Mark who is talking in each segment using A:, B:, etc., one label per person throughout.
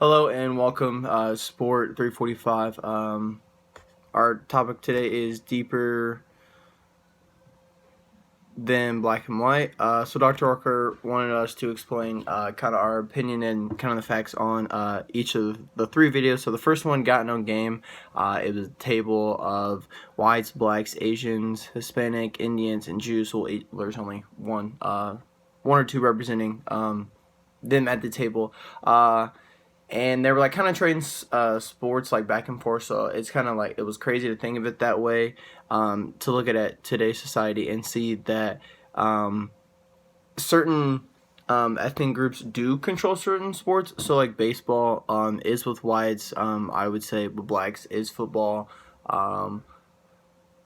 A: Hello and welcome, Sport 345. Our topic today is deeper than black and white. So Dr. Orker wanted us to explain kind of our opinion and kind of the facts on each of the three videos. So the first one, Got No Game. It was a table of whites, blacks, Asians, Hispanic, Indians, and Jews. Well, there's only one or two representing them at the table. And they were like kind of trading sports like back and forth, so it's kind of like it was crazy to think of it that way, to look at today's society and see that certain ethnic groups do control certain sports. So like baseball is with whites. I would say with blacks is football.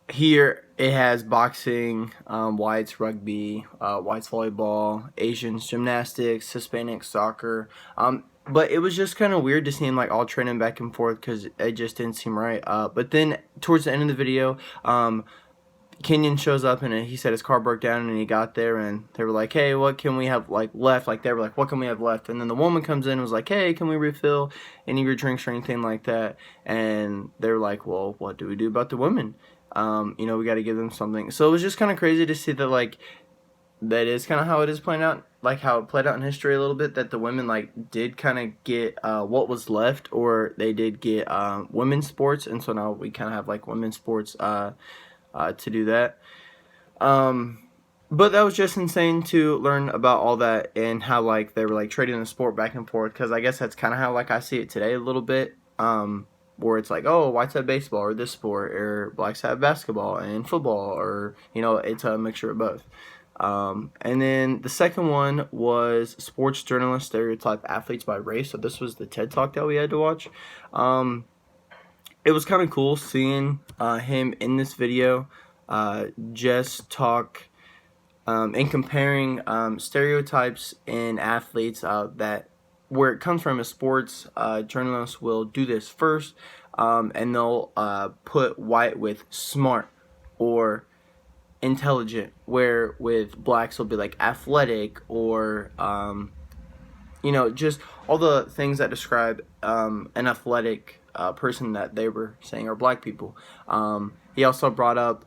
A: Here it has boxing, whites rugby, whites volleyball, Asians gymnastics, Hispanics soccer. But it was just kind of weird to see him like all training back and forth because it just didn't seem right. But then towards the end of the video, Kenyon shows up and he said his car broke down and he got there and they were like, hey, what can we have like left? Like they were like, what can we have left? And then the woman comes in and was like, hey, can we refill any of your drinks or anything like that? And they were like, well, what do we do about the women? We got to give them something. So it was just kind of crazy to see that like that is kind of how it is playing out, like how it played out in history a little bit, that the women like did kind of get what was left, or they did get women's sports, and so now we kind of have like women's sports to do that. But that was just insane to learn about all that and how like they were like trading the sport back and forth, because I guess that's kind of how like I see it today a little bit, where it's like, oh, whites have baseball or this sport, or blacks have basketball and football, or it's a mixture of both. And then the second one was sports journalists stereotype athletes by race. So this was the TED Talk that we had to watch. It was kind of cool seeing him in this video just talk and comparing stereotypes in athletes that where it comes from. As sports journalists will do this first, and they'll put white with smart or intelligent, where with blacks will be like athletic or just all the things that describe an athletic person that they were saying are black people. He also brought up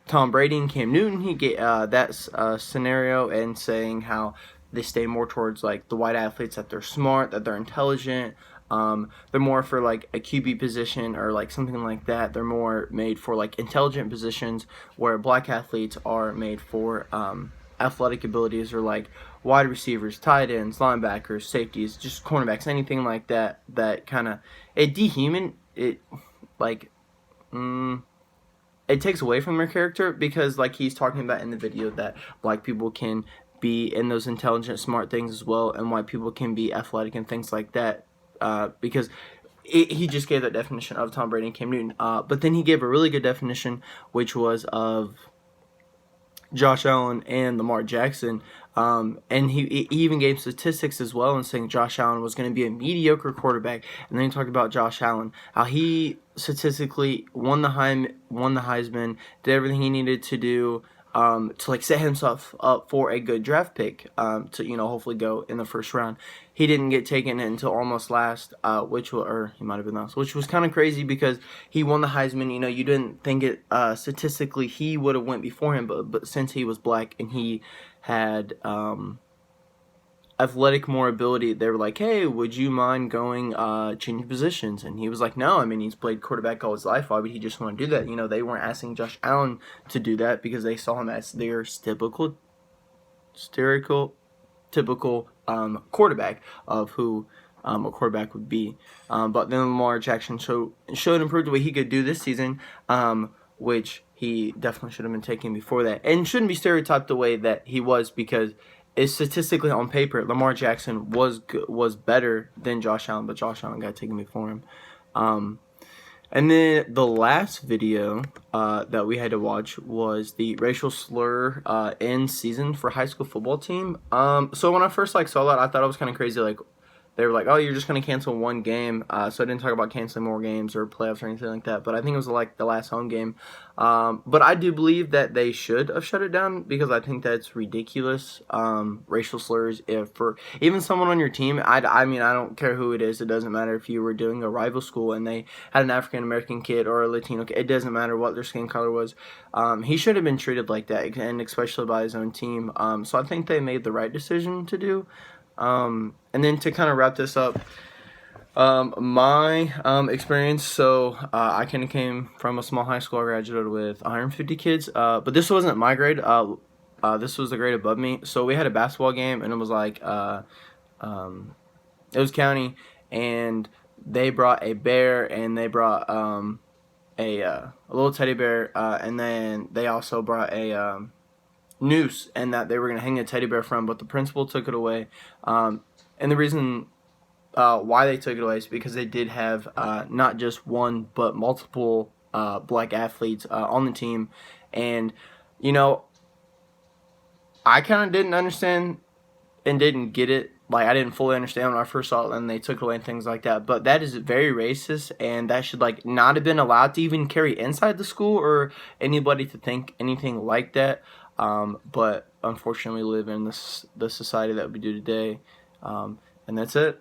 A: Tom Brady and Cam Newton. He get that scenario and saying how they stay more towards like the white athletes, that they're smart, that they're intelligent. They're more for like a QB position or like something like that. They're more made for like intelligent positions, where black athletes are made for athletic abilities, or like wide receivers, tight ends, linebackers, safeties, just cornerbacks, anything like that. That kind of it it takes away from their character, because like he's talking about in the video that black people can be in those intelligent, smart things as well, and white people can be athletic and things like that. Because he just gave that definition of Tom Brady and Cam Newton. But then he gave a really good definition, which was of Josh Allen and Lamar Jackson. And he even gave statistics as well, and saying Josh Allen was going to be a mediocre quarterback. And then he talked about Josh Allen, how he statistically won the Heisman, did everything he needed to do to like set himself up for a good draft pick, to hopefully go in the first round. He didn't get taken until almost last, or he might have been last, which was kind of crazy because he won the Heisman. You didn't think it statistically he would have went before him, but since he was black and he had athletic more ability, they were like, hey, would you mind going changing positions? And he was like, no, I mean, he's played quarterback all his life. Why would he just want to do that? They weren't asking Josh Allen to do that because they saw him as their typical quarterback of who a quarterback would be. But then Lamar Jackson showed and proved what he could do this season, which he definitely should have been taken before that, and shouldn't be stereotyped the way that he was, because it's statistically on paper Lamar Jackson was better than Josh Allen, but Josh Allen got taken before him. And then the last video that we had to watch was the racial slur end season for high school football team. So when I first saw that, I thought it was kind of crazy. Like, they were like, oh, you're just going to cancel one game. So I didn't talk about canceling more games or playoffs or anything like that. But I think it was like the last home game. But I do believe that they should have shut it down because I think that's ridiculous. Racial slurs, if for even someone on your team, I mean, I don't care who it is. It doesn't matter if you were doing a rival school and they had an African American kid or a Latino kid. It doesn't matter what their skin color was. He should have been treated like that, and especially by his own team. So I think they made the right decision to do. And then to kind of wrap this up, my experience. So I kind of came from a small high school. I graduated with 150 kids, but this wasn't my grade. This was the grade above me. So we had a basketball game, and it was like it was county, and they brought a bear, and they brought a little teddy bear, and then they also brought a noose, and that they were going to hang a teddy bear from, but the principal took it away. And the reason why they took it away is because they did have not just one but multiple black athletes on the team. And, you know, I kind of didn't understand and didn't get it. Like, I didn't fully understand when I first saw it, and they took it away and things like that. But that is very racist, and that should, like, not have been allowed to even carry inside the school or anybody to think anything like that. But unfortunately, we live in the society that we do today. And that's it.